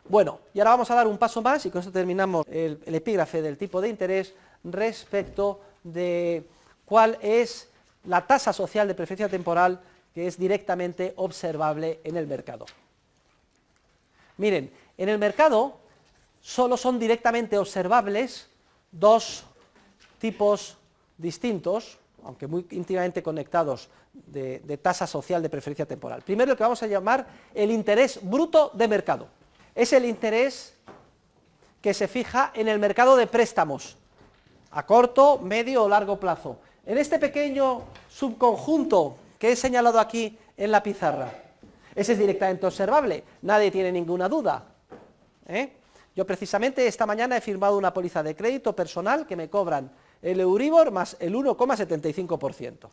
Bueno, y ahora vamos a dar un paso más, y con esto terminamos el epígrafe del tipo de interés respecto de cuál es la tasa social de preferencia temporal que es directamente observable en el mercado. Miren, en el mercado solo son directamente observables dos tipos distintos, aunque muy íntimamente conectados, de tasa social de preferencia temporal. Primero, lo que vamos a llamar el interés bruto de mercado. Es el interés que se fija en el mercado de préstamos, a corto, medio o largo plazo. En este pequeño subconjunto que he señalado aquí en la pizarra, ese es directamente observable, nadie tiene ninguna duda. Yo precisamente esta mañana he firmado una póliza de crédito personal que me cobran el Euribor más el 1,75%.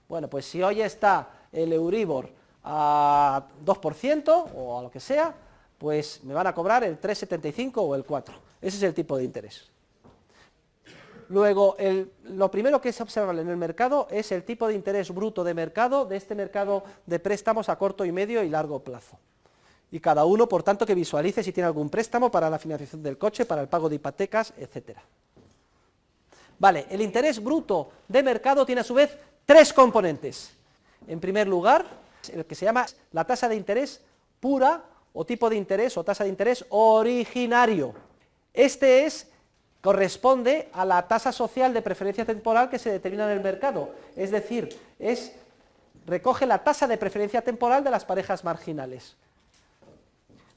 Bueno, pues si hoy está el Euribor a 2% o a lo que sea, pues me van a cobrar el 3,75 o el 4. Ese es el tipo de interés. Luego, lo primero que es observable en el mercado es el tipo de interés bruto de mercado, de este mercado de préstamos a corto y medio y largo plazo. Y cada uno, por tanto, que visualice si tiene algún préstamo para la financiación del coche, para el pago de hipotecas, etc. Vale, el interés bruto de mercado tiene a su vez tres componentes. En primer lugar, el que se llama la tasa de interés pura, o tipo de interés, o tasa de interés originario. Este corresponde a la tasa social de preferencia temporal que se determina en el mercado, es decir, recoge la tasa de preferencia temporal de las parejas marginales.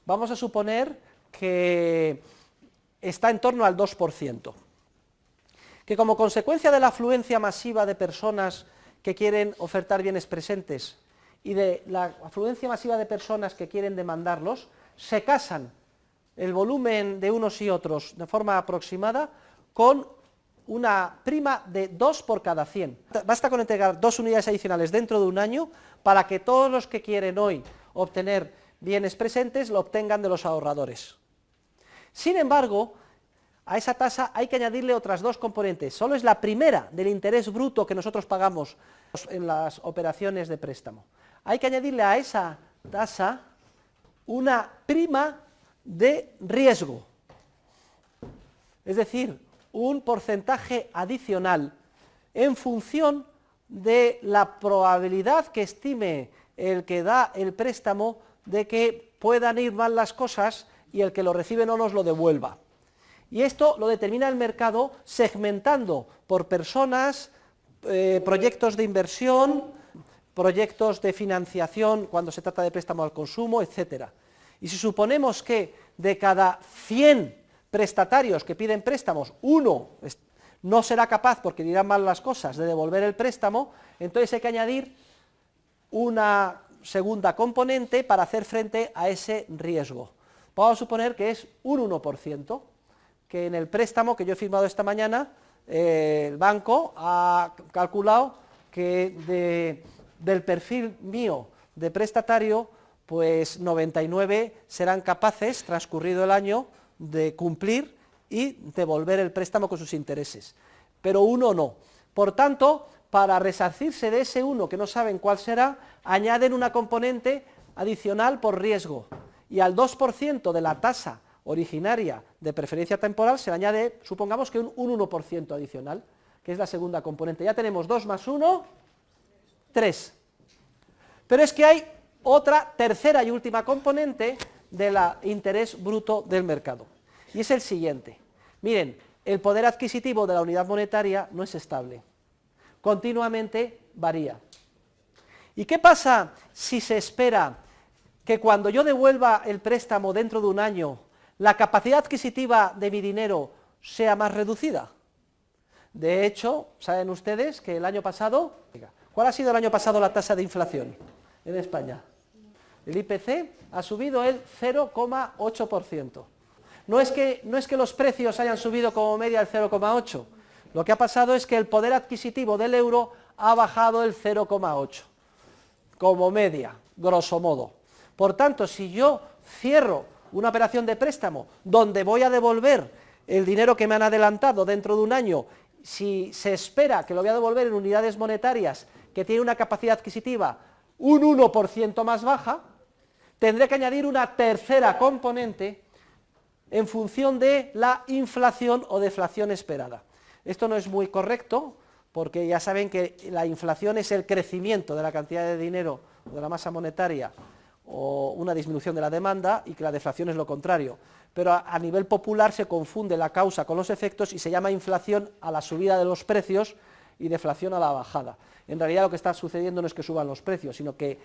Vamos a suponer que está en torno al 2%, que como consecuencia de la afluencia masiva de personas que quieren ofertar bienes presentes y de la afluencia masiva de personas que quieren demandarlos, se casan el volumen de unos y otros de forma aproximada con una prima de 2 por cada 100. Basta con entregar 2 unidades adicionales dentro de un año para que todos los que quieren hoy obtener bienes presentes lo obtengan de los ahorradores. Sin embargo, a esa tasa hay que añadirle otras dos componentes. Solo es la primera del interés bruto que nosotros pagamos en las operaciones de préstamo. Hay que añadirle a esa tasa una prima de riesgo, es decir, un porcentaje adicional en función de la probabilidad que estime el que da el préstamo de que puedan ir mal las cosas y el que lo recibe no nos lo devuelva. Y esto lo determina el mercado segmentando por personas, proyectos de inversión, proyectos de financiación cuando se trata de préstamo al consumo, etcétera. Y si suponemos que de cada 100 prestatarios que piden préstamos, uno no será capaz, porque le irán mal las cosas, de devolver el préstamo, entonces hay que añadir una segunda componente para hacer frente a ese riesgo. Vamos a suponer que es un 1%, que en el préstamo que yo he firmado esta mañana, el banco ha calculado que del perfil mío de prestatario, pues 99 serán capaces, transcurrido el año, de cumplir y devolver el préstamo con sus intereses, pero uno no. Por tanto, para resarcirse de ese uno que no saben cuál será, añaden una componente adicional por riesgo, y al 2% de la tasa originaria de preferencia temporal se le añade, supongamos que un 1% adicional, que es la segunda componente. Ya tenemos 2 más 1, 3. Pero es que hay otra tercera y última componente del interés bruto del mercado, y es el siguiente. Miren, el poder adquisitivo de la unidad monetaria no es estable, continuamente varía. ¿Y qué pasa si se espera que cuando yo devuelva el préstamo dentro de un año, la capacidad adquisitiva de mi dinero sea más reducida? De hecho, ¿saben ustedes que el año pasado, cuál ha sido el año pasado la tasa de inflación en España? El IPC ha subido el 0,8%. No es que los precios hayan subido como media el 0,8%, lo que ha pasado es que el poder adquisitivo del euro ha bajado el 0,8%, como media, grosso modo. Por tanto, si yo cierro una operación de préstamo donde voy a devolver el dinero que me han adelantado dentro de un año, si se espera que lo voy a devolver en unidades monetarias que tienen una capacidad adquisitiva un 1% más baja, tendré que añadir una tercera componente en función de la inflación o deflación esperada. Esto no es muy correcto, porque ya saben que la inflación es el crecimiento de la cantidad de dinero o de la masa monetaria o una disminución de la demanda, y que la deflación es lo contrario. Pero a nivel popular se confunde la causa con los efectos y se llama inflación a la subida de los precios y deflación a la bajada. En realidad lo que está sucediendo no es que suban los precios, sino que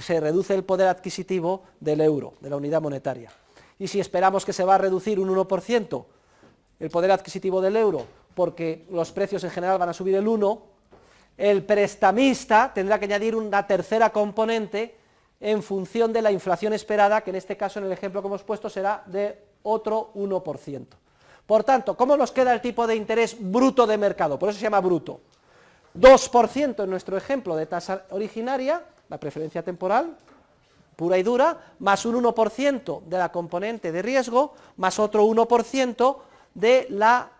se reduce el poder adquisitivo del euro, de la unidad monetaria. Y si esperamos que se va a reducir un 1% el poder adquisitivo del euro, porque los precios en general van a subir el 1%, el prestamista tendrá que añadir una tercera componente en función de la inflación esperada, que en este caso, en el ejemplo que hemos puesto, será de otro 1%. Por tanto, ¿cómo nos queda el tipo de interés bruto de mercado? Por eso se llama bruto. 2% en nuestro ejemplo de tasa originaria, la preferencia temporal, pura y dura, más un 1% de la componente de riesgo, más otro 1% de la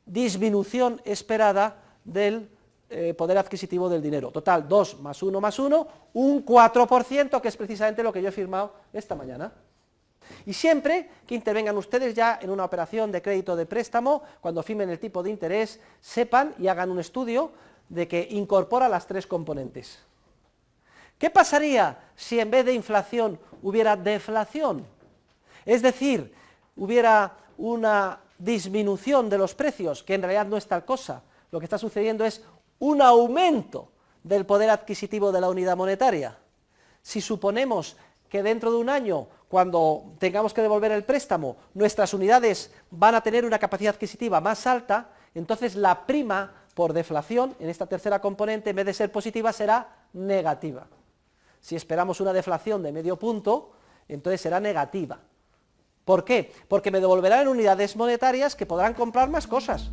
disminución esperada del poder adquisitivo del dinero. Total, 2 más 1 más 1, un 4%, que es precisamente lo que yo he firmado esta mañana. Y siempre que intervengan ustedes ya en una operación de crédito o de préstamo, cuando firmen el tipo de interés, sepan y hagan un estudio de que incorpora las tres componentes. ¿Qué pasaría si en vez de inflación hubiera deflación? Es decir, hubiera una disminución de los precios, que en realidad no es tal cosa. Lo que está sucediendo es un aumento del poder adquisitivo de la unidad monetaria. Si suponemos que dentro de un año, cuando tengamos que devolver el préstamo, nuestras unidades van a tener una capacidad adquisitiva más alta, entonces la prima por deflación, en esta tercera componente, en vez de ser positiva, será negativa. Si esperamos una deflación de medio punto, entonces será negativa. ¿Por qué? Porque me devolverán en unidades monetarias que podrán comprar más cosas.